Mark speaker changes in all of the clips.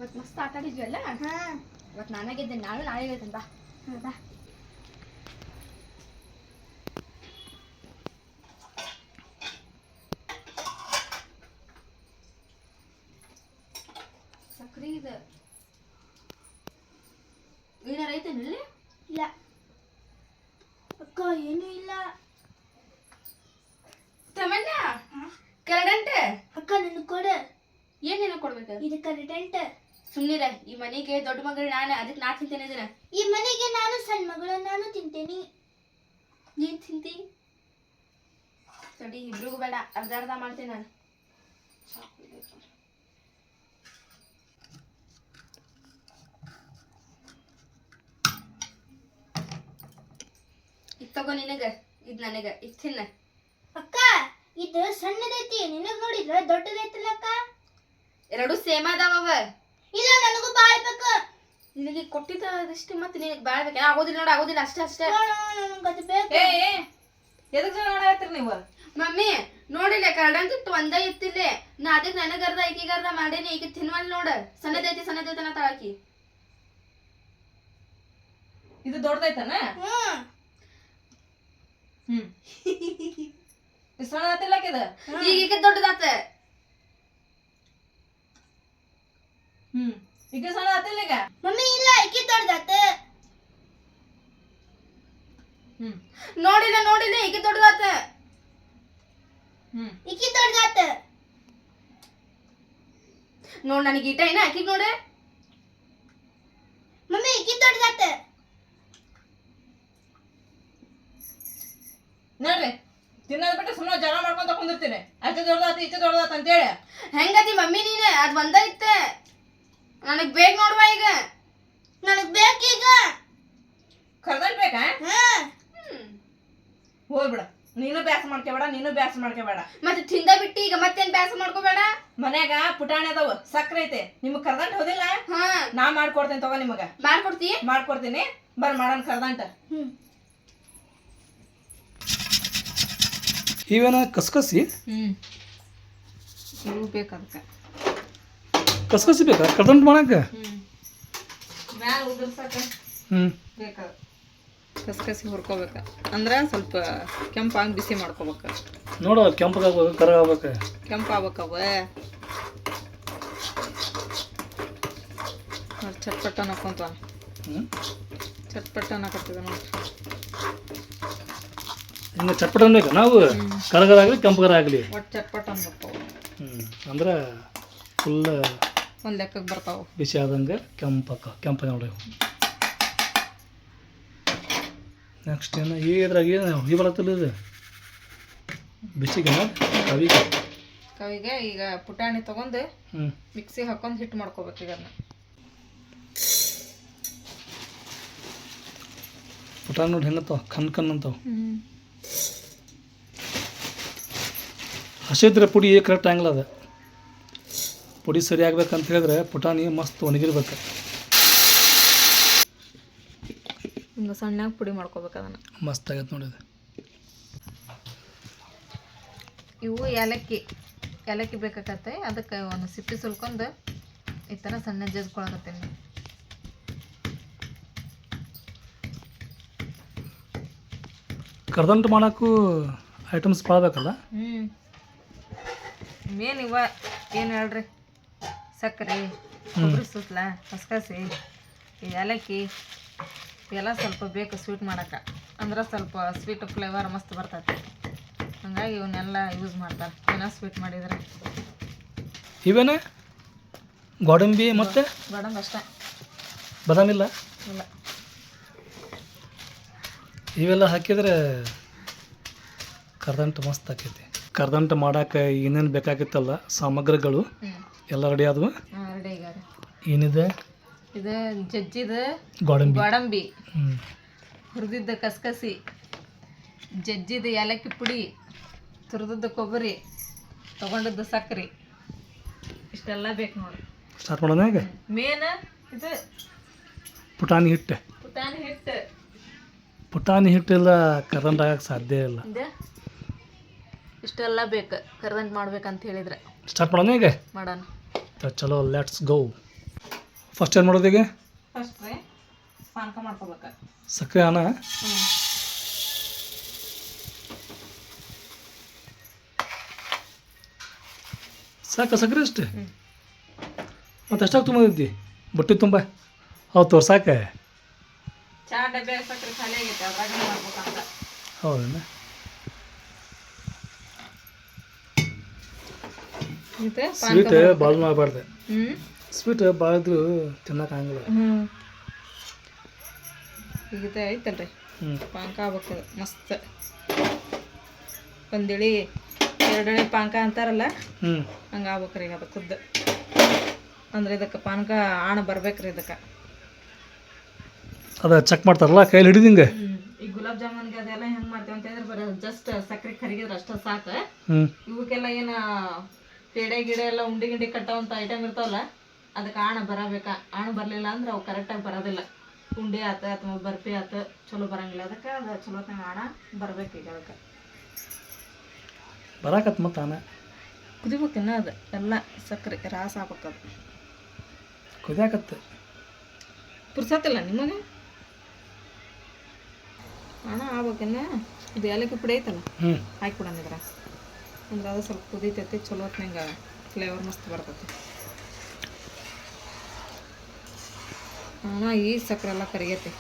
Speaker 1: ಇವತ್ತು ಮಸ್ತ್ ಆಟ ಆಡಿದ್ವಲ್ಲ. ಇವತ್ತು ನಾನೇ ಗೆದ್ದೆ, ನಾಳೆ ಗೆಲ್ತೇನೆ ಬಾ. ಬಾ ಸಕ್ರಿ ಇದೆ ಏನಾರ ಐತೇನಲ್ಲಿ?
Speaker 2: ಇಲ್ಲ ಅಕ್ಕ, ಏನೂ ಇಲ್ಲ.
Speaker 1: ತಮಣ್ಣ ಕರಡಂಟ
Speaker 2: ಅಕ್ಕ ನನಗೆ ಕೊಡು.
Speaker 1: ಏನೇನೋ ಕೊಡ್ಬೇಕು?
Speaker 2: ಇದು ಕರಡಂಟ.
Speaker 1: ಸುಮ್ಮನಿರ, ಈ ಮನೆಗೆ ದೊಡ್ಡ ಮಗಳು ನಾನು, ಅದಕ್ಕೆ ನಾ ತಿಂತೇನೆ ಇದನ್ನ.
Speaker 2: ಈ ಮನೆಗೆ ನಾನು ಸಣ್ಣ ಮಗಳು, ನಾನು ತಿಂತೇನಿ.
Speaker 1: ಏನ್ ತಿಂತಿ? ತಡಿ, ಇಬ್ರಿಗೂ ಬೇಡ, ಅರ್ಧ ಅರ್ಧ ಮಾಡ್ತೇನೆ ನಾನು. ಇದು ತಗೋ ನಿನಗ, ಇದು ನನಗ, ಇದು ತಿನ್ನ.
Speaker 2: ಅಕ್ಕ ಇದು ಸಣ್ಣದೈತಿ, ನಿನಗ್ ನೋಡಿದ್ರ ದೊಡ್ಡದೈತಲ್ಲ ಅಕ್ಕ.
Speaker 1: ಎರಡು ಸೇಮ್ ಅದಾವ.
Speaker 2: ಇಲ್ಲ ನನಗೂ ಬಾಳ್ಬೇಕು.
Speaker 1: ನಿನಗೆ ಕೊಟ್ಟಿದ್ದ ಅದಷ್ಟೇ, ಮತ್ತೆ ನಿನಗೆ ಬಾಳ್ಬೇಕು. ಆಗೋದಿಲ್ಲ ನೋಡು, ಆಗೋದಿಲ್ಲ, ಅಷ್ಟೇ ಅಷ್ಟೇ.
Speaker 2: ನನಗೆ ಅದು ಬೇಕು.
Speaker 3: ಎದಕ್ ಜಗಳ ಆಡತ್ತೀರಿ ನೀವು?
Speaker 1: ಮಮ್ಮಿ ನೋಡಿಲ್ಲ, ಕರಡಂಗಿಟ್ಟು ಒಂದ ಇತ್ತಿಲ್ಲೇ. ನಾ ಅದಕ್ಕೆ ನನಗರ್ಧ ಈಕಿಗರ್ಧ ಮಾಡೇನಿ. ಈಗ ತಿನ್ವಲ್ ನೋಡ, ಸಣ್ಣದೈತಿ ಸಣ್ಣದೈತನ ತಾಳಕಿ.
Speaker 3: ಇದು ದೊಡ್ಡದೈತನ? ಸಣ್ಣ ಆತಿಲ್ಲಕಿದ?
Speaker 1: ಈಗ ದೊಡ್ಡದಾತ.
Speaker 3: ಈಗ ಸಣ್ಣ ಆತಿಲ್ಲ ಈಗ?
Speaker 2: ಮಮ್ಮಿ ಇಲ್ಲ, ಇಕ್ಕಿ ದೊಡ್ಡದಾತ.
Speaker 1: ನೋಡಿಲ್ಲ ನೋಡಿಲ್ಲ, ಈಗ ದೊಡ್ಡದಾತ.
Speaker 2: ಇಕ್ಕಿ ದೊಡ್ಡದಾತ.
Speaker 1: ನೋಡ್ ನನಗೆ ಈಟ ಏನ ಆಕಿಗ್ ನೋಡ.
Speaker 2: ಮಮ್ಮಿ ಇಕ್ಕಿ ದೊಡ್ಡದಾತ.
Speaker 3: ನೋಡ್ರಿ, ತಿನ್ನೋದ್ ಬಿಟ್ಟು ಸುಮ್ಮನೆ ಜಗಳ ಮಾಡ್ಕೊಂತ ಕುಂದಿರ್ತೀನಿ. ಅಚ್ಚ ದೊಡ್ಡದಾತ ಇಚ್ಚ ದೊಡ್ಡದಾತ ಅಂತೇಳಿ.
Speaker 1: ಹೆಂಗತಿ ಮಮ್ಮಿ ನೀನ? ಅದ್ ಒಂದ ಇತ್ತ, ನನಗ್ ಬೇಕ್ ನೋಡ್ವ ಈಗ.
Speaker 2: ನನಗ್ ಬೇಕೀಗ.
Speaker 3: ಕರ್ದಲ್ ಬೇಕಾ? ಹೋಗ್ಬಿಡ, ನೀನು ಬ್ಯಾಸ ಮಾಡ್ಕೋಬೇಡ, ನೀನು ಬ್ಯಾಸ ಮಾಡ್ಕೋಬೇಡ.
Speaker 1: ಮತ್ತೆ ತಿಂದ ಬಿಟ್ಟು ಈಗ ಮತ್ತೇನ್ ಬ್ಯಾಸ ಮಾಡ್ಕೋಬೇಡ.
Speaker 3: ಮನ್ಯಾಗ ಪುಟಾಣಿ ಅದಾವ, ಸಕ್ರೆ ಐತೆ. ನಿಮಗ್ ಕರ್ದಂಟ್ ಹೋದಿಲ್ಲ? ನಾ ಮಾಡ್ಕೊಡ್ತೇನೆ ತಗೋ. ನಿಮಗ
Speaker 1: ಮಾಡ್ಕೊಡ್ತಿ?
Speaker 3: ಮಾಡ್ಕೊಡ್ತೀನಿ, ಬರ್ ಮಾಡೋಣ ಕರ್ದಂಟ.
Speaker 4: ಇವೇನ ಕಸ್ಕಸಿ?
Speaker 3: ಇವು ಬೇಕದಕ್ಕೆ.
Speaker 4: ಕಸ್ಕಸಿ ಬೇಕಾ ಕರ್ದಂಟ ಮಾಡಕ್ಕೆ?
Speaker 3: ಮ್ಯಾಲ ಉದುರ್ಸಕ ಬೇಕದ. ಕಸ್ಕಸಿ ಹುರ್ಕೋಬೇಕ, ಅಂದ್ರೆ ಸ್ವಲ್ಪ ಕೆಂಪಾಗಿ ಬಿಸಿ ಮಾಡ್ಕೋಬೇಕು.
Speaker 4: ನೋಡು, ಕೆಂಪಗಾಗ್ಬೇಕು, ಕರಗಾಗ್ಬೇಕು.
Speaker 3: ಕೆಂಪಾಗ್ಬೇಕವ, ಚಟ್ಪಟ ಅನ್ನಕೊಂತ ಚಟ್ಪಟ ಅನ್ನಕತ್ತದ ನೋಡ್ರಿ.
Speaker 4: ಇನ್ನು ಚಟ್ಪಟ ಅನ್ಬೇಕು ನಾವು, ಕರಗರಾಗಲಿ ಕೆಂಪಗರಾಗಲಿ.
Speaker 3: ಒಟ್ಟು ಚಟ್ಪಟ ಅನ್ಬೇಕು.
Speaker 4: ಅಂದ್ರೆ ಫುಲ್
Speaker 3: ಒಂದು ಲೆಕ್ಕಕ್ಕೆ ಬರ್ತಾವೆ.
Speaker 4: ಬಿಸಿ ಆದಂಗೆ ಕೆಂಪ ನೋಡಿ. ನೆಕ್ಸ್ಟ್ ಏನು ಇದ್ರಾಗ ಏನು ಹೊಗೆ ಬರತ್ತಿಲ್ಲ, ಇದು ಬಿಸಿಗೆ
Speaker 3: ಕವಿಗೆ ಈಗ ಪುಟಾಣಿ ತಗೊಂಡು ಮಿಕ್ಸಿ ಹಾಕೊಂಡು ಹಿಟ್ಟು ಮಾಡ್ಕೋಬೇಕು. ಈಗ
Speaker 4: ಪುಟಾಣಿ ನೋಡಿ ಹೆಂಗತ್ತಾವ, ಕಣ್ ಅಂತಾವ. ಹಸಿದ್ರೆ ಪುಡಿ ಕರೆಕ್ಟ್ ಆಗಲ್ಲ. ಅದು ಪುಡಿ ಸರಿ ಆಗ್ಬೇಕಂತ ಹೇಳಿದ್ರೆ ಪುಟಾಣಿ ಮಸ್ತ್ ಒಣಗಿರ್ಬೇಕು.
Speaker 3: ಹಿಂಗೆ ಸಣ್ಣಾಗಿ ಪುಡಿ ಮಾಡ್ಕೋಬೇಕು ಅದನ್ನು.
Speaker 4: ಮಸ್ತ್ ಆಗತ್ತೆ ನೋಡಿದೆ.
Speaker 3: ಇವು ಏಲಕ್ಕಿ ಬೇಕಾಗತ್ತೆ. ಅದಕ್ಕೆ ಒಂದು ಸಿಪ್ಪಿ ಸುಲ್ಕೊಂಡು ಈ ಥರ ಸಣ್ಣ ಜಜ್ಕೊಳಕತ್ತೀನಿ.
Speaker 4: ಕರ್ದಂಟು ಮಾಡೋಕ್ಕೂ ಐಟಮ್ಸ್ ಬಾಳ್ಬೇಕಲ್ಲ?
Speaker 3: ಮೇನ್ ಇವ ಏನು ಹೇಳ್ರಿ, ಸಕ್ಕರೆ, ಕೊಬ್ಬರಿ ಸುತ್ತಲ, ಕಸ್ಕಸಿ, ಏಲಕ್ಕಿ ಇವೆಲ್ಲ ಸ್ವಲ್ಪ ಬೇಕು ಸ್ವೀಟ್ ಮಾಡೋಕೆ. ಅಂದ್ರೆ ಸ್ವಲ್ಪ ಸ್ವೀಟ್ ಫ್ಲೇವರ್ ಮಸ್ತ್ ಬರ್ತೈತೆ. ಹಂಗಾಗಿ ಇವನ್ನೆಲ್ಲ ಯೂಸ್ ಮಾಡ್ತಾರೆ ಏನೋ ಸ್ವೀಟ್ ಮಾಡಿದರೆ.
Speaker 4: ಇವೇನೆ ಗೋಡಂಬಿ ಮತ್ತು
Speaker 3: ಗೋಡಂಬಿ ಅಷ್ಟೇ,
Speaker 4: ಬಾದಾಮಿ ಇಲ್ಲ. ಇವೆಲ್ಲ ಹಾಕಿದರೆ ಕರ್ದಂಟು ಮಸ್ತ್ ಆಕೈತಿ. ಕರ್ದಂಟು ಮಾಡೋಕೆ ಏನೇನು ಬೇಕಾಗಿತ್ತಲ್ಲ ಸಾಮಗ್ರಿಗಳು ಎಲ್ಲ ರೆಡಿ ಆದವು.
Speaker 3: ರೆಡಿ ಆಗ್ಯಾರ.
Speaker 4: ಏನಿದೆ?
Speaker 3: ಇದು ಜಜ್ಜಿದ
Speaker 4: ಗೋಡಂಬಿ,
Speaker 3: ಹುರಿದಿದ್ದ ಕಸ್ಕಸಿ, ಜಜ್ಜಿದ ಏಲಕ್ಕಿ ಪುಡಿ, ತುರಿದದ್ದು ಕೊಬ್ಬರಿ, ತೊಗೊಂಡದ್ದು ಸಕ್ಕರೆ, ಇಷ್ಟೆಲ್ಲ ಬೇಕು ನೋಡಿ.
Speaker 4: ಸ್ಟಾರ್ಟ್ ಮಾಡೋಣ ಈಗ.
Speaker 3: ಮೇನ್ ಇದು
Speaker 4: ಪುಟಾಣಿ ಹಿಟ್ಟು. ಪುಟಾಣಿ ಹಿಟ್ಟಿಲ್ಲ ಕರ್ದಂಟು ಆಗಕ್ಕೆ ಸಾಧ್ಯ ಇಲ್ಲ.
Speaker 3: ಇಷ್ಟೆಲ್ಲ ಬೇಕು ಕರ್ದಂಟು ಮಾಡ್ಬೇಕಂತ ಹೇಳಿದ್ರೆ.
Speaker 4: ಸ್ಟಾರ್ಟ್ ಮಾಡೋಣ ಈಗ.
Speaker 3: ಮಾಡೋಣ.
Speaker 4: ಚಲೋ, ಲೆಟ್ಸ್ ಗೋ. ಫಸ್ಟ್ ಏನು ಮಾಡೋದು ಈಗ?
Speaker 3: ಫಸ್ಟ್ ರೀ ಪಾನಕ ಮಾಡ್ಕೋಬೇಕು.
Speaker 4: ಸಕ್ಕರೆ ಅನ್ನ ಸಾಕು, ಸಕ್ಕರೆ ಅಷ್ಟೇ. ಮತ್ತು ಎಷ್ಟಾಗಿ ತುಂಬಿದ್ದಿ ಬುಟ್ಟಿ ತುಂಬ? ಹೌದು ತೋರ್ಸಾಕೆ.
Speaker 3: ಚಾ ಡಬ್ಬೆ ಸಕ್ಕರೆ ಖಾಲಿ ಆಗೈತೆ, ಅದ್ರಾಗ ಮಾಡ್ಬೇಕಂತ.
Speaker 4: ಹೌದಾ?
Speaker 3: ಮತ್ತೆ
Speaker 4: ಸ್ವೀಟ್ ಭಾಳ ಮಾಡಬಾರ್ದು.
Speaker 3: ಹ್ಞೂ
Speaker 4: ಸ್ವೀಟ್ ಭಾಳ ಇದ್ರು ತಿನ್ನೋಕ್ಕಾಗಲ್ಲ.
Speaker 3: ಈಗ ಐತಲ್ರಿ
Speaker 4: ಹ್ಞೂ
Speaker 3: ಪಾನಕ ಆಗ್ಬೇಕು ಮಸ್ತ್. ಒಂದಿಳಿ ಎರಡನೇ ಪಾನಕ ಅಂತಾರಲ್ಲ,
Speaker 4: ಹ್ಞೂ
Speaker 3: ಹಂಗೆ ಆಗ್ಬೇಕ್ರಿ ಈಗ ಅದು ಖುದ್ದು. ಅಂದ್ರೆ ಇದಕ್ಕೆ ಪಾನಕ ಆಣ ಬರ್ಬೇಕ್ರಿ ಇದಕ್ಕೆ.
Speaker 4: ಅದು ಚೆಕ್ ಮಾಡ್ತಾರಲ್ಲ ಕೈಲಿ ಹಿಡಿದಿಂಗೆ.
Speaker 3: ಈಗ ಗುಲಾಬ್ ಜಾಮೂನ್ಗೆ ಅದೆಲ್ಲ ಹೆಂಗೆ ಮಾಡ್ತೇವೆ ಅಂತ ಹೇಳಿದ್ರೆ ಬರೀ ಜಸ್ಟ್ ಸಕ್ಕರೆ ಕರಿಗಿದ್ರೆ ಅಷ್ಟೇ ಸಾಕು.
Speaker 4: ಹ್ಞೂ
Speaker 3: ಇವಕ್ಕೆಲ್ಲ ಏನು ಪೇಡೆ ಗಿಡೆ ಎಲ್ಲ ಉಂಡಿ ಗಿಂಡಿ ಕಟ್ಟೋವಂಥ ಐಟಮ್ ಇರ್ತಾವಲ್ಲ, ಅದಕ್ಕೆ ಆಣ ಬರಬೇಕಾ. ಆಣ ಬರಲಿಲ್ಲ ಅಂದ್ರೆ ಅವು ಕರೆಕ್ಟಾಗಿ ಬರೋದಿಲ್ಲ. ಉಂಡೆ ಆತು ಅಥವಾ ಬರ್ಫಿ ಆತು ಚಲೋ ಬರಂಗಿಲ್ಲ. ಅದಕ್ಕೆ ಅದು ಚಲೋತ್ನಾಗ ಆಣ ಬರ್ಬೇಕು. ಈಗ ಅದಕ್ಕೆ
Speaker 4: ಬರಾಕತ್ ಮತ್ತು ಆನ
Speaker 3: ಕುದಿಬೇಕಿನ್ನ ಅದು ಎಲ್ಲ ಸಕ್ಕರೆ ರಾಸ ಆಗ್ಬೇಕು. ಅದು
Speaker 4: ಕುದಿಯಾಕತ್ತೆ.
Speaker 3: ಪುರ್ಸತ್ತಿಲ್ಲ ನಿಮಗೆ ಆಣ ಆಗ್ಬೇಕಿನ್ನ. ಇದು ಏಲಕ್ಕಿ ಪುಡಿ ಐತಲ್ಲ,
Speaker 4: ಹ್ಞೂ
Speaker 3: ಹಾಕಿ ಕೊಡೋಣ ಇದ್ರ. ಅಂದ್ರೆ ಅದು ಸ್ವಲ್ಪ ಕುದೀತೈತಿ, ಚಲೋ ಹೊತ್ನಂಗೆ ಫ್ಲೇವರ್ ಮಸ್ತ್ ಬರ್ತೈತಿ. ಈ ಸಕ್ಕರೆ ಎಲ್ಲ ಕರಿಗೈತಿ.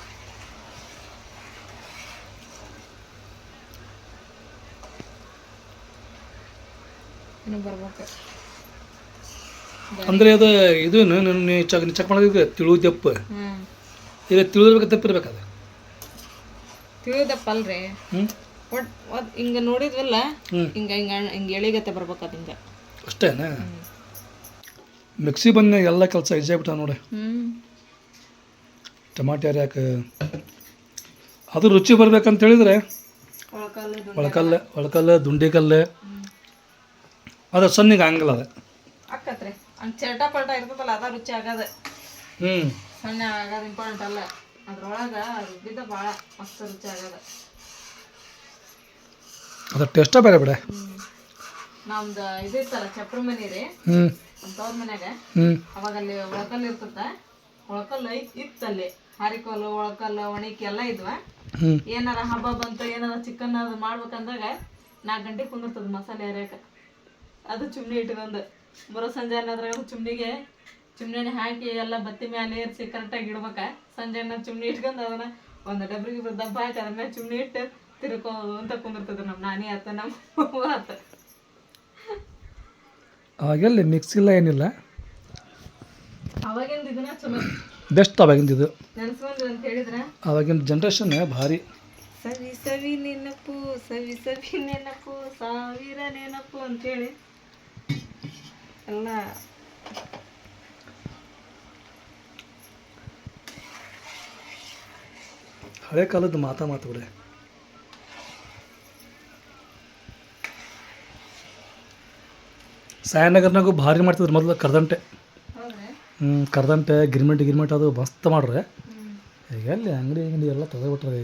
Speaker 3: ಇನ್ನು ಬರ್ಬೇಕು.
Speaker 4: ಅಂದರೆ ಅದು ಇದು ಚೆಕ್ ಮಾಡೋದು ತಿಳಿದಪ್ಪ. ಈಗ ತಿಳಿದಿರ್ಬೇಕು ತಪ್ಪಿರ್ಬೇಕದು.
Speaker 3: ತಿಳಿದಪ್ಪ ಅಲ್ರಿ,
Speaker 4: ಹ್ಞೂ
Speaker 3: ಒಟ್ಟು ಹಿಂಗೆ ನೋಡಿದ್ವಲ್ಲ,
Speaker 4: ಹ್ಞೂ
Speaker 3: ಹಿಂಗೆ ಹಿಂಗೆ ಹಿಂಗೆ ಎಳಿಗತ್ತೆ ಬರ್ಬೇಕು ಅದು ಹಿಂಗೆ.
Speaker 4: ಅಷ್ಟೇನಾ? ಮಿಕ್ಸಿ ಬಂದ ಎಲ್ಲ ಕೆಲಸ ಈಜಾಗ್ಬಿಟ್ಟ ನೋಡಿ. ಟಮಾಟಿ ಹರಿಯಾಕ ಅದು ರುಚಿ ಬರ್ಬೇಕಂತ ಹೇಳಿದ್ರೆ ಒಳಕಲ್ಲು ದುಂಡಿಕಲ್ಲು ಅದು ಸಣ್ಣಿಗೆ ಹಂಗಲ್ಲ ಅದು
Speaker 3: ಅಕ್ಕತ್ರಿ. ಹಂಗೆ ಚಟ ಪಲ್ಟ ಇರ್ತದಲ್ಲ, ಅದ ರುಚಿ ಆಗದ.
Speaker 4: ಹ್ಞೂ
Speaker 3: ಸಣ್ಣ ಆಗೋದು ಇಂಪಾರ್ಟೆಂಟ್ ಅಲ್ಲ, ಅದ್ರೊಳಗೆ ರುಬ್ಬಿದ ಭಾಳ ಮಸ್ತ್ ರುಚಿ ಆಗದ.
Speaker 4: ಅದ್ರ ಟೇಸ್ಟ ಬೇರೆ ಬಿಡ.
Speaker 3: ನಮ್ದು ಇದು ಇತ್ತಲ್ಲ ಚಪ್ರ ಮನೆ ರೀ,
Speaker 4: ಹ್ಞೂ
Speaker 3: ನಮ್ಮ ತವ್ರ ಮನ್ಯಾಗ.
Speaker 4: ಹ್ಞೂ
Speaker 3: ಅವಾಗ ಅಲ್ಲಿ ಒಳಕಲ್ಲು ಇರ್ತದ. ಒಳಕಲ್ಲು ಇತ್ತಲ್ಲಿ ಹಾರಿಕೋಲು ಒಳಕಲ್ಲು ಒಣಕಿ ಎಲ್ಲ ಇದ್ವ.
Speaker 4: ಹ್ಞೂ
Speaker 3: ಏನಾರ ಹಬ್ಬ ಬಂತು, ಏನಾರ ಚಿಕನ್ ಅದು ಮಾಡ್ಬೇಕಂದಾಗ 4 ಗಂಟೆಗೆ ಕುಂದಿರ್ತದ ಮಸಾಲೆ ಹರಿಯಕ್ಕೆ. ಅದು ಚಿಮ್ನಿ ಇಟ್ಕೊಂಡು ಬರೋ ಸಂಜೆ ಅನ್ನೋದ್ರಾಗ ಚಿಮ್ನಿಗೆ ಚಿಮ್ನಿ ಹಾಕಿ ಎಲ್ಲ ಬತ್ತಿ ಮೇಲೆ ಏರಿಸಿ ಕರೆಕ್ಟಾಗಿ ಇಡ್ಬೇಕ. ಸಂಜೆ ಅನ್ನೋ ಚಿಮ್ನಿ ಇಟ್ಕೊಂಡು ಅದನ್ನ ಒಂದು ಡಬ್ರಿಗೆ ದಬ್ಬ ಹಾಕಿ ಅದ್ರ ಮೇಲೆ ಚಿಮ್ನಿ ಇಟ್ಟು ತಿರ್ಕೋ ಅಂತ ಕುಂದಿರ್ತದ. ನಮ್ಮ ನಾನಿ ಆತ, ನಮ್ಮ ಆತ.
Speaker 4: ಅವಾಗೆಲ್ಲ ಮಿಕ್ಸಿ ಇಲ್ಲ ಏನಿಲ್ಲ,
Speaker 3: ಅವಾಗಿಂದ ಇದನ್ನ ಚಲೋ
Speaker 4: ಬೆಸ್ಟ್. ಅವಾಗಿಂದ ಇದು
Speaker 3: ನೆನ್ಸ್ಕೊಂಡ್ರಿ ಅಂತ ಹೇಳಿದ್ರೆ
Speaker 4: ಅವಾಗಿನ ಜನ್ರೇಷನ್ ಭಾರಿ.
Speaker 3: ಸವಿ ಸವಿ ನೆನಪು, ಸವಿ ಸವಿ ನೆನಪು, ಸಾವಿರ ನೆನಪು ಅಂತೇಳಿ ಎಲ್ಲ
Speaker 4: ಹಳೆ ಕಾಲದ ಮಾತು ಬಿಡೆ. ಸಾಯನಗರ್ನಾಗೂ ಭಾರಿ ಮಾಡ್ತಿದ್ರು ಮೊದಲು ಕರ್ದಂಟೆ. ಕರ್ದಂಟೆ ಗಿರ್ಮಿಟ್ ಅದು ಮಸ್ತ್ ಮಾಡ್ರೆ. ಈಗ ಎಲ್ಲಿ ಅಂಗಡಿ ಎಲ್ಲ ತೆಗೆದ್ಬಿಟ್ರೆ.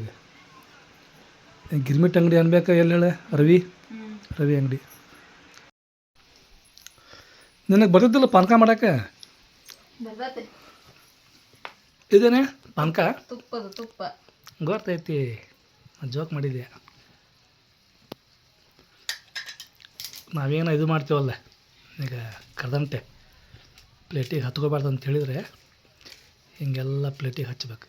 Speaker 4: ಈಗ ಗಿರ್ಮಿಟ್ ಅಂಗಡಿ ಅನ್ಬೇಕು ಎಲ್ಲಿ ಹೇಳ? ರವಿ ಅಂಗಡಿ. ನಿನಗೆ ಬರ್ತಿದ್ದಿಲ್ಲ ಪಾನಕ ಮಾಡಕ್ಕೆ? ಇದೇನೆ ಪಾನಕ
Speaker 3: ತುಪ್ಪ
Speaker 4: ಗೊತ್ತೈತಿ, ಜೋಕ್ ಮಾಡಿದ್ಯಾ. ನಾವೇನೋ ಇದು ಮಾಡ್ತೀವಲ್ಲ ಈಗ ಕರ್ದಂಟೆ ಪ್ಲೇಟಿಗೆ ಹತ್ಕೋಬಾರ್ದು ಅಂತ ಹೇಳಿದರೆ ಹಿಂಗೆಲ್ಲ ಪ್ಲೇಟಿಗೆ ಹಚ್ಬೇಕು.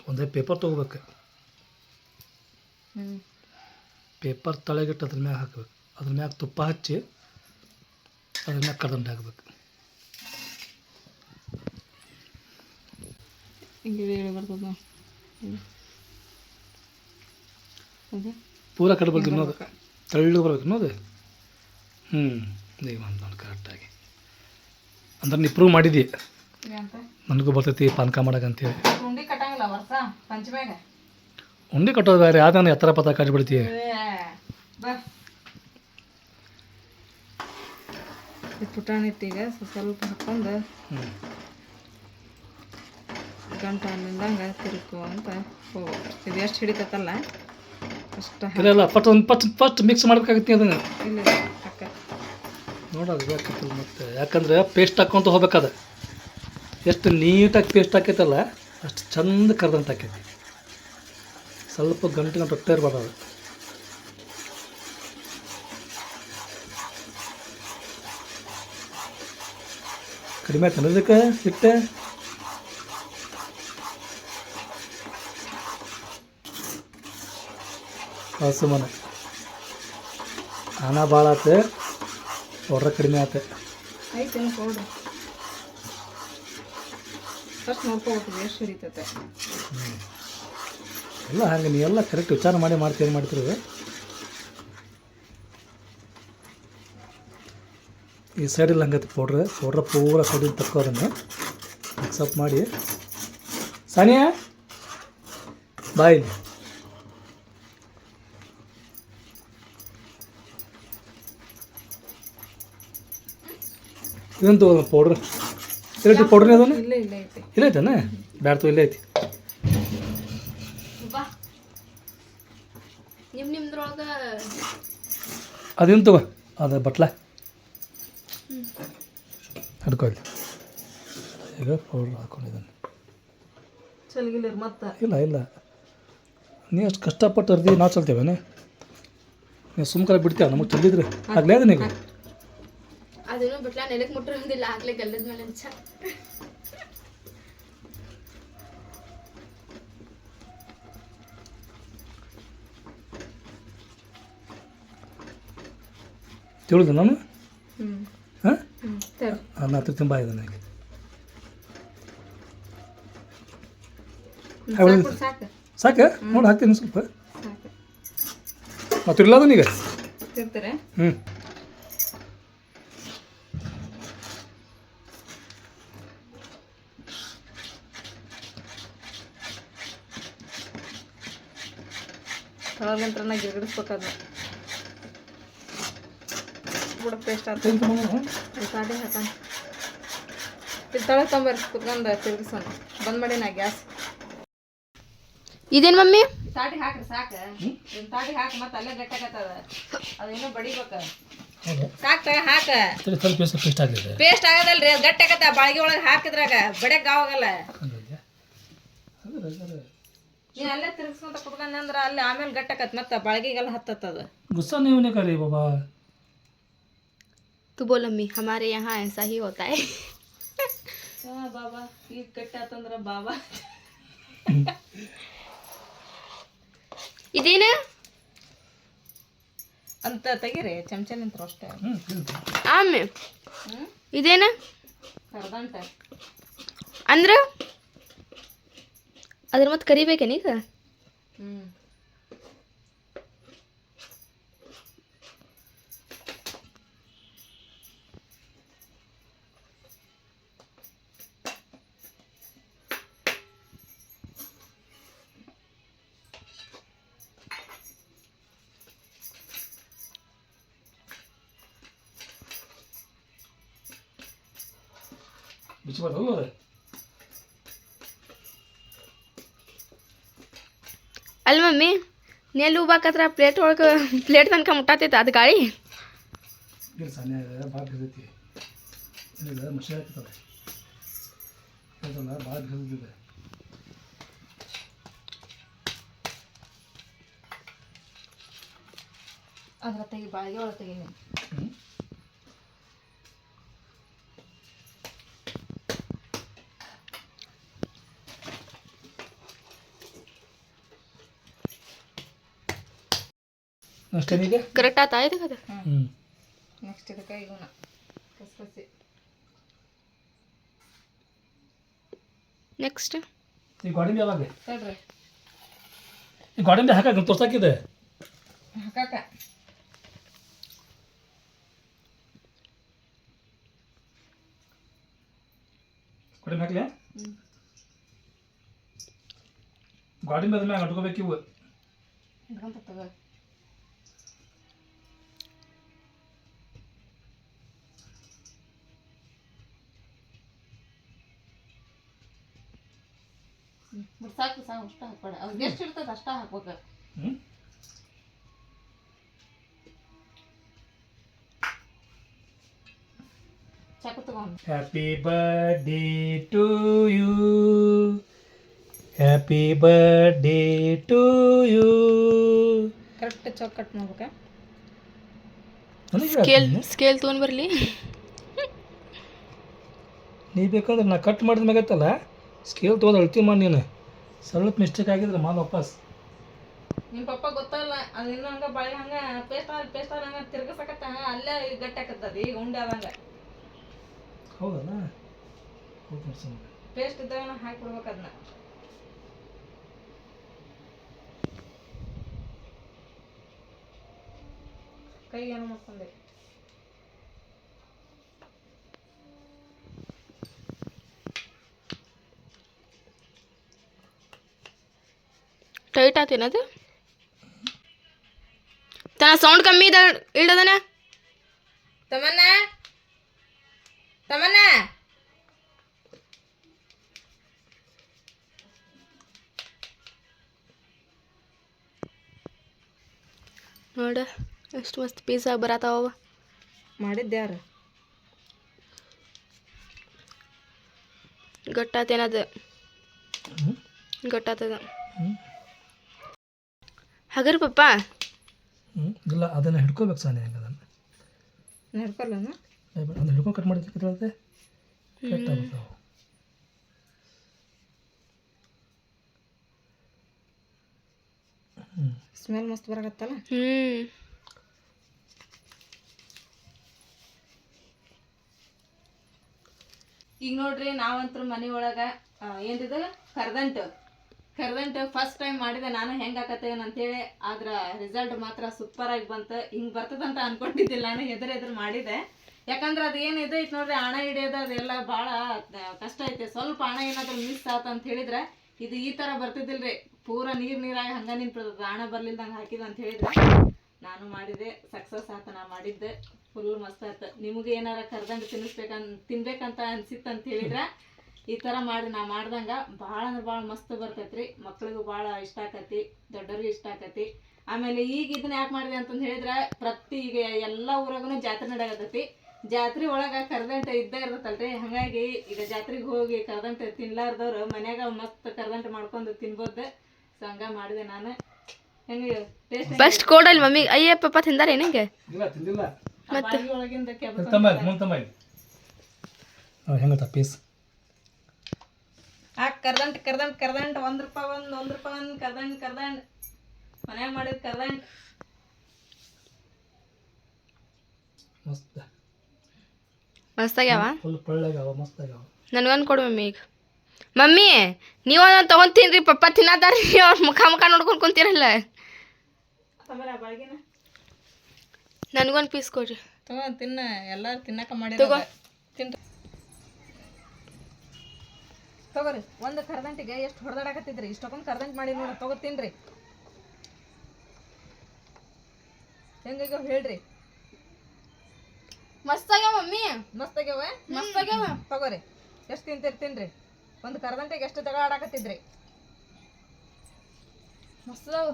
Speaker 4: ಒಂದೇ ಪೇಪರ್ ತೊಗೋಬೇಕು. ಪೇಪರ್ ತಳಗಿಟ್ಟು ಅದ್ರ ಮ್ಯಾಗ ಹಾಕ್ಬೇಕು. ಅದ್ರ ಮ್ಯಾಗ ತುಪ್ಪ ಹಚ್ಚಿ ಅದ್ರ ಮ್ಯಾಗ ಕರ್ದಂಟೆ ಹಾಕ್ಬೇಕು.
Speaker 3: ಬರ್ತದ
Speaker 4: ಪೂರ ಕಟ್ಬೇಕು ಅನ್ನೋದು, ತಳ್ಳು ಬರ್ಬೇಕು ಅನ್ನೋದು. ಈಗ ಒಂದು ನೋಡಿ ಕರೆಕ್ಟಾಗಿ. ಅಂದ್ರೆ ನೀ ಪ್ರೂವ್ ಮಾಡಿದ್ದಿ ನನಗೂ ಬರ್ತೈತಿ ಪಾನಕ ಮಾಡಕ್ಕಂತೇಳಿ.
Speaker 3: ಉಂಡಿ ಕಟ್ಟಂಗಿಲ್ಲ ವರ್ಷ ಪಂಚಮ್ಯಾಗ.
Speaker 4: ಉಂಡೆ ಕಟ್ಟೋದು ಬೇರೆ, ಯಾವ್ದಾನ ಎತ್ತರ ಪತ್ರ ಕಟ್ಬಿಡ್ತೀವಿ.
Speaker 3: ಪುಟಾಣಿ ಹಿಟ್ಟಿಗೆ ಸ್ವಲ್ಪ ಹಾಕೊಂಡು ಗಂಟು ಅನ್ನಂದಂಗೆ ತಿರುಕು ಅಂತ ಹೋಗ್ಬೇಕು. ಇದು ಎಷ್ಟು ಹಿಡಿತೈತಲ್ಲ ಅಷ್ಟ
Speaker 4: ಇಲ್ಲ ಫಸ್ಟ್ ಮಿಕ್ಸ್ ಮಾಡ್ಬೇಕಾಗತ್ತೆ ಅದನ್ನು.
Speaker 3: ಇಲ್ಲ ಅಕ್ಕ
Speaker 4: ನೋಡೋದು ಬೇಕತ್ತಲ್ಲ ಮತ್ತೆ, ಯಾಕಂದ್ರೆ ಪೇಸ್ಟ್ ಹಾಕ್ಕೊಂತ ಹೋಗ್ಬೇಕಾದ. ಎಷ್ಟು ನೀಟಾಗಿ ಪೇಸ್ಟ್ ಹಾಕೈತಲ್ಲ ಅಷ್ಟು ಚಂದ ಕರ್ದಂತ ಹಾಕೈತಿ. ಸ್ವಲ್ಪ ಗಂಟೆ ರೊಟ್ಟ ಇರ್ಬಾರ್ದು ಅದು. ಕಡಿಮೆ ಆಯ್ತು ಅದಕ್ಕೆ ಹಿಟ್ಟೆ. ಸುಮ್ಮನೆ ಅನ್ನ ಭಾಳ ಆತು, ಪೌಡ್ರ್ ಕಡಿಮೆ ಆತು.
Speaker 3: ಐತೆ ಪೌಡ್ರ್ ಫಸ್ಟ್ ನೋಡ್ಕೋಬೇಕು ಎಷ್ಟು ಹಿಡಿತೈತೆ.
Speaker 4: ಎಲ್ಲ ಹಂಗೆ ನೀ ಎಲ್ಲ ಕರೆಕ್ಟ್ ವಿಚಾರ ಮಾಡಿ ಏನು ಮಾಡ್ತಿರೋದು. ಈ ಸೈಡಲ್ಲಿ ಹಂಗೈತೆ ಪೌಡ್ರ್ ಪೂರ ಸೈಡಿಂದ ತಕ್ಕೋ ಅದನ್ನು ಮಿಕ್ಸಪ್ ಮಾಡಿ. ಸಾನಿಯಾ ಬಾಯ್ ಇದನ್ನು ತಗೋ ಪೌಡ್ರ್. ಇಲ್ಲ ಪೌಡ್ರೇ ಅದನ್ನು
Speaker 3: ಇಲ್ಲ ಇಲ್ಲ ಐತೆ
Speaker 4: ಇಲ್ಲ ಐತಾನೆ ಬ್ಯಾಡ್ತು ಇಲ್ಲೇ ಐತಿ.
Speaker 1: ಬಾ ನಿಮ್ದ್ರೊಳಗ
Speaker 4: ಅದೇನು ತಗೋ ಅದು ಬಟ್ಲ ಹಿಡ್ಕೊಳ್ಳಿ. ಈಗ ಪೌಡ್ರ್ ಹಾಕ್ಕೊಂಡಿದ್ದಾನೆ.
Speaker 3: ಚಲ್ಗಿಲ್ಲ ಮತ್ತೆ
Speaker 4: ಇಲ್ಲ ನೀ ಅಷ್ಟು ಕಷ್ಟಪಟ್ಟು ಅರ್ದಿ ನಾವು ಚಲ್ತೇವೇನೆ. ನೀವು ಸುಮ್ಕರ ಬಿಡ್ತೇವೆ ನಮಗೆ ಚಲ್ಲಿದ್ರೆ ಆಗಲೇ ಅದು ನೀವು.
Speaker 1: ಅದನ್ನು ಬಿಟ್ಲ ನೆಲಕ್ಕೆ ಮುಟ್ಟಿರೋದಿಲ್ಲ ಆಗ್ಲೇ ಗಲ್ಲದ ಮೇಲೆ ಅಂಚ.
Speaker 4: ತಿಳಿದು ನಾನು ಹಾಂ
Speaker 3: ಸರಿ
Speaker 4: ಅದನ್ನ ಹತ್ರ ತುಂಬ ಇದೆ ನನಗೆ.
Speaker 3: ಸಾಕು
Speaker 4: ಸಾಕೆ ನೋಡಿ ಹಾಕ್ತೀನಿ ಸ್ವಲ್ಪ.
Speaker 3: ಸಾಕು
Speaker 4: ಮತ್ತು ಇರ್ಲಾದ ನೀಗ
Speaker 3: ತಿರ್ತಾರೆ.
Speaker 4: ಹ್ಞೂ
Speaker 3: ತಳಗಂಟ್ರನ್ನ ಗಿರ್ಗಿಡಿಸ್ಬೇಕಾದ್ರೆ ಕೂಡ ಪೇಸ್ಟ್ ಆಗ್ತದೆ. ಸಾಡೆ ಹಾಕೋಣ ಇಲ್ಲಿ ತಳಗೆ ತೊಂಬರ್ರಿ ಕುತ್ಕೊಂಡು ತಿರ್ಗಿಸೋಣ. ಬಂದ್ ಮಾಡಿ ನಾ ಗ್ಯಾಸ್.
Speaker 1: ಇದೇನ್ ಮಮ್ಮಿ?
Speaker 3: ತಾಟಿ ಹಾಕ್ರಿ ಸಾಕು. ಇನ್ನು ತಾಟಿ ಹಾಕಿ ಮತ್ತೆ ಅಲ್ಲೇ ಗಟ್ಟಾಗತ್ತದ. ಅದೇನೋ ಬಡಿಬೇಕ. ಸಾಕು ತಗ ಹಾಕ.
Speaker 4: ಸ್ವಲ್ಪ ಪೇಸ್ಟ್ ಆಗಿದೆ.
Speaker 3: ಪೇಸ್ಟ್ ಆಗದಲ್ರಿ ಅದು ಗಟ್ಟಾಗತ್ತ. ಬಾಳ್ಗಿ ಒಳಗೆ ಹಾಕಿದ್ರಾಗ ಬಡಿಯಕ್ಕೆ ಆವಾಗಲ್ಲ. ನೀವು ಅಲ್ಲೇ ತಿರ್ಗಿಸ್ಕೊಂತ ಕುತ್ಕೊಂಡ್ರೆ ಅಲ್ಲಿ ಆಮೇಲೆ ಗಟ್ಟಾಕತ್ ಮತ್ತೆ ಬಾಳ್ಗಿಗೆಲ್ಲ ಹತ್ತತ್ತದ.
Speaker 4: गुस्सा नहीं होने का रे बाबा.
Speaker 1: तू बोल अम्मी हमारे यहाँ ऐसा ही होता है.
Speaker 3: ಬಾಬಾ ಈಗ ಗಟ್ಟಾತಂದ್ರ ಬಾಬಾ
Speaker 1: ಇದೇನು
Speaker 3: ಅಂತ ತೆಗೀರಿ ಚಮಚ ನಿಂತ್ರು ಅಷ್ಟೇ.
Speaker 1: ಆಮೆ ಇದೇನು
Speaker 3: ಕರ್ದಂಟ
Speaker 1: ಅಂದ್ರ ಅದ್ರ ಮತ್ತೆ ಕರಿಬೇಕೇನೀಗ?
Speaker 4: बिच बात हो रहा है.
Speaker 1: ಅಲ್ಲ ಮಮ್ಮಿ ನೀ ಎಲ್ಲಿ ಹೂಬಾಕತ್ರ ಪ್ಲೇಟ್ ಒಳಗೆ ಪ್ಲೇಟ್ ತನಕ ಮುಟ್ಟಾತೈತೆ ಅದು ಗಾಳಿ.
Speaker 4: ಇದು ಸಣ್ಣ ಭಾಳ ಬಿದ್ದೈತಿ. ಇದು ಮಷಿ ಹಾಕ್ತದೆ ಇದಲ್ಲ ಭಾಳ ಬಿದ್ದಿದೆ.
Speaker 3: ಅದ್ರ ತೆಗಿ ಬಾಳಿಗೆ ಒಳಗೆ ತೆಗೀನಿ.
Speaker 4: ಅಷ್ಟೇ ಈಗ
Speaker 1: ಕರೆಕ್ಟ್ ಆತ ಆಯ್ತು ಕದ.
Speaker 3: ನೆಕ್ಸ್ಟ್ ಇದಕ್ಕೆ ಇವನ್ನ ಕಸಕಸಿ.
Speaker 1: ನೆಕ್ಸ್ಟ್
Speaker 4: ಈ ಗೋಡಂಬಿ ಯಾವಾಗ
Speaker 3: ತಡ್ರಿ
Speaker 4: ಈ ಗೋಡಂಬಿ ಹಾಕಕ್ಕೆ ತೋರ್ಸಾಕಿದೆ
Speaker 3: ಹಾಕಾಕ
Speaker 4: ಗೋಡಂಬಿ ಹಾಕ್ಲಿ. ಗೋಡಂಬಿ ಅದ ಮ್ಯಾಗ ಅಂಟ್ಕೋಬೇಕು ಇವು.
Speaker 3: ಹಿಡ್ಕೊಂತ ತಗೋ. ಸಾಕು ಸಾಕು ಅಷ್ಟ ಹಾಕ್ಬೇಡ. ಅವ್ರಿಗೆ ಎಷ್ಟು ಇರ್ತದೆ ಅಷ್ಟ ಹಾಕ್ಬೇಕು. ಚಾಕು ತಗೊಂಡು
Speaker 4: happy birthday to you, happy birthday to you.
Speaker 3: Correct ಚಾಕ್ ಕಟ್ ಮಾಡ್ಬೇಕಾ?
Speaker 1: ಸ್ಕೇಲ್ ತೊಗೊಂಡ್ ಬರ್ಲಿ.
Speaker 4: ನೀ ಬೇಕಾದ್ರೆ ನಾ ಕಟ್ ಮಾಡಿದ ಮ್ಯಾಗತ್ತಲ್ಲ ಸ್ಕೇಲ್ ತೊಗೊಂಡು ಅಳ್ತಿ ಮಾಡಿ ನೀನು. ಸ್ವಲ್ಪ ಮಿಸ್ಟೇಕ್ ಆಗಿದ್ರೆ ಮಾಲ್ ವಾಪಸ್.
Speaker 3: ನಿಮ್ಮ ಪಪ್ಪ ಗೊತ್ತಲ್ಲ, ಅದು ಇನ್ನೂ ಹಂಗೆ ಬಾಯಿ ಹಂಗೆ ಪೇಸ್ಟ್ ಹಂಗೆ ತಿರ್ಗಸಕತ್ತ ಅಲ್ಲೇ ಗಟ್ಟಿ ಆಕತ್ತದ ಈಗ ಉಂಡೆ ಆದಂಗೆ.
Speaker 4: ಹೌದಲ್ಲ, ಹೌದು ಮಾಡ್ಸೋಣ.
Speaker 3: ಪೇಸ್ಟ್ ಇದ್ದಾಗ ಹಾಕಿಬಿಡ್ಬೇಕು ಅದನ್ನ. ಕೈಗೆ ಏನು ಮಾಡ್ಕೊಂಡೆ?
Speaker 1: ಟೈಟ್ ಆತೇನದು? ತನ ಸೌಂಡ್ ಕಮ್ಮಿ ಇದೆ ಇಡದನ.
Speaker 3: ತಮನ್ನ ತಮನ್ನ
Speaker 1: ನೋಡ ಎಷ್ಟು ಮಸ್ತ್ ಪೀಸ್ ಆಗಿ ಬರತ್ತಾವ.
Speaker 3: ಮಾಡಿದ್ದ್ಯಾರು?
Speaker 1: ಗಟ್ಟಾತೇನದು, ಗಟ್ಟಾತದ. ಹಗರ್ ಪಪ್ಪ
Speaker 4: ಇಲ್ಲ ಅದನ್ನು ಹಿಡ್ಕೋಬೇಕು ಸಾನೆ ಹೆಂಗೆ ಅದನ್ನು
Speaker 3: ನಡ್ಕೊಲ್ಲನ
Speaker 4: ಅದನ್ನು ಹಿಡ್ಕೊಂಡು ಕಟ್ ಮಾಡಿದ್ರೆ ಕಟ್ ಆಗುತ್ತೆ.
Speaker 3: ಸ್ಮೆಲ್ ಮಸ್ತ್ ಬರಾಕತ್ತಲ್ಲ. ಈಗ ನೋಡ್ರಿ ನಾವಂತೂ ಮನೆ ಒಳಗ ಏನಿದ ಕರ್ದಂಟು ಫಸ್ಟ್ ಟೈಮ್ ಮಾಡಿದೆ ನಾನು ಹೆಂಗೆ ಆಕತ್ತೇನು ಅಂತೇಳಿ. ಆದ್ರೆ ರಿಸಲ್ಟ್ ಮಾತ್ರ ಸೂಪರ್ ಆಗಿ ಬಂತು. ಹಿಂಗೆ ಬರ್ತದಂತ ಅನ್ಕೊಂಡಿದ್ದಿಲ್ಲ ನಾನು, ಎದುರು ಮಾಡಿದೆ. ಯಾಕಂದ್ರೆ ಅದು ಏನು ಇದೈತೆ ನೋಡ್ರಿ, ಹಣ ಹಿಡಿಯೋದು ಅದೆಲ್ಲ ಭಾಳ ಕಷ್ಟ ಐತೆ. ಸ್ವಲ್ಪ ಹಣ ಏನಾದರೂ ಮಿಸ್ ಆತ ಅಂತ ಹೇಳಿದ್ರೆ ಇದು ಈ ಥರ ಬರ್ತಿದ್ದಿಲ್ರಿ, ಪೂರ ನೀರಾಗಿ ಹಂಗೆ ನಿಂತಿರ್ತದೆ. ಹಣ ಬರ್ಲಿಲ್ದಂಗೆ ಹಾಕಿದ ಅಂತ ಹೇಳಿದ್ರೆ ನಾನು ಮಾಡಿದೆ, ಸಕ್ಸಸ್ ಆತ. ನಾ ಮಾಡಿದ್ದೆ ಫುಲ್ ಮಸ್ತ್ ಆಯ್ತು. ನಿಮಗೆ ಏನಾರ ಕರ್ದಂಗೆ ತಿನ್ಬೇಕಂತ ಅನ್ಸಿತ್ತು ಅಂತ ಹೇಳಿದ್ರೆ ಈ ಥರ ಮಾಡಿ ನಾ ಮಾಡ್ದಂಗೆ ಭಾಳ ಅಂದ್ರೆ ಭಾಳ ಮಸ್ತ್ ಬರ್ತೈತ್ರಿ. ಮಕ್ಳಿಗೂ ಭಾಳ ಇಷ್ಟ ಆಕತಿ, ದೊಡ್ಡವ್ರಿಗೆ ಇಷ್ಟ ಆಕತಿ. ಆಮೇಲೆ ಈಗ ಇದನ್ನ ಯಾಕೆ ಮಾಡಿದೆ ಅಂತಂದು ಹೇಳಿದ್ರೆ, ಪ್ರತಿ ಈಗ ಎಲ್ಲ ಊರಾಗೂ ಜಾತ್ರೆ ನಡೆಯತೈತಿ. ಜಾತ್ರೆ ಒಳಗೆ ಕರ್ದಂಟೆ ಇದ್ದೇ ಇರ್ತೈತಲ್ರಿ. ಹಾಗಾಗಿ ಈಗ ಜಾತ್ರೆಗೆ ಹೋಗಿ ಕರ್ದಂಟೆ ತಿನ್ಲಾರ್ದವ್ರು ಮನ್ಯಾಗ ಮಸ್ತ್ ಕರ್ದಂಟೆ ಮಾಡ್ಕೊಂಡು ತಿನ್ಬೋದು. ಸೊ ಹಂಗೆ ಮಾಡಿದೆ ನಾನು. ಹೆಂಗೆ ಟೇಸ್ಟ್
Speaker 1: ಫಸ್ಟ್ ಕೊಡಲ್ ಮಮ್ಮಿ. ಅಯ್ಯ ಪಪ್ಪ ತಿಂದಾರೆ ನಿಂಗೆ?
Speaker 4: ಇಲ್ಲ ತಿಂದಿಲ್ಲ.
Speaker 3: ಬಾಗಿ ಒಳಗಿಂದ
Speaker 4: ಹೆಂಗತ್ತ ಪೀಸ್
Speaker 3: ಕರ್ದಂಟು 1 ರೂಪಾಯಿ ಒಂದು ಕರ್ದಂಟು ಮನ್ಯಾಗ ಮಾಡಿದ ಕರ್ದಂಟು
Speaker 4: ಮಸ್ತ್
Speaker 1: ಮಸ್ತಾಗ್ಯಾವ.
Speaker 4: ಫುಲ್ ಪಳ್ಳಾಗ್ಯಾವ, ಮಸ್ತಾಗ್ಯಾವ.
Speaker 1: ನನಗೊಂದು ಕೊಡು ಮಮ್ಮಿ. ಈಗ ಮಮ್ಮಿ ನೀವು ಅದನ್ನು ತೊಗೊಂತೀನ್ರಿ, ಪಪ್ಪ ತಿನ್ನತ್ತಾರ್ರಿ. ಅವ್ರ ಮುಖ ನೋಡ್ಕೊಂಡು ಕುಂತೀರಲ್ಲ.
Speaker 3: ಬಾಗಿನ
Speaker 1: ನನಗೊಂದು ಪೀಸ್ ಕೊಡ್ರಿ.
Speaker 3: ತಗೊಂಡು ತಿನ್ನ, ಎಲ್ಲರೂ ತಿನ್ನಕ ಮಾಡಿ
Speaker 1: ತಗೋ
Speaker 3: ತಿನ್ರಿ. ತಗೋರಿ. ಒಂದು ಕರ್ದಂಟಿಗೆ ಎಷ್ಟು ಹೊಡೆದಾಡಕತ್ತಿದ್ರಿ, ಇಷ್ಟೊಂದು ಕರ್ದಂಟು ಮಾಡಿ ನೋಡಿ. ತಗೋ ತಿನ್ರಿ. ಹೆಂಗಾಗ್ಯಾವ ಹೇಳ್ರಿ?
Speaker 1: ಮಸ್ತಾಗ್ಯಾವ ಮಮ್ಮಿ,
Speaker 3: ಮಸ್ತಾಗ್ಯಾವ.
Speaker 1: ಮಸ್ತಾಗ್ಯಾವ.
Speaker 3: ತಗೋರಿ. ಎಷ್ಟು ತಿಂತೀರಿ ತಿನ್ರಿ. ಒಂದು ಕರ್ದಂಟಿಗೆ ಎಷ್ಟು ತಗ ಆಡಾಕತ್ತಿದ್ರಿ.
Speaker 1: ಮಸ್ತಾವ.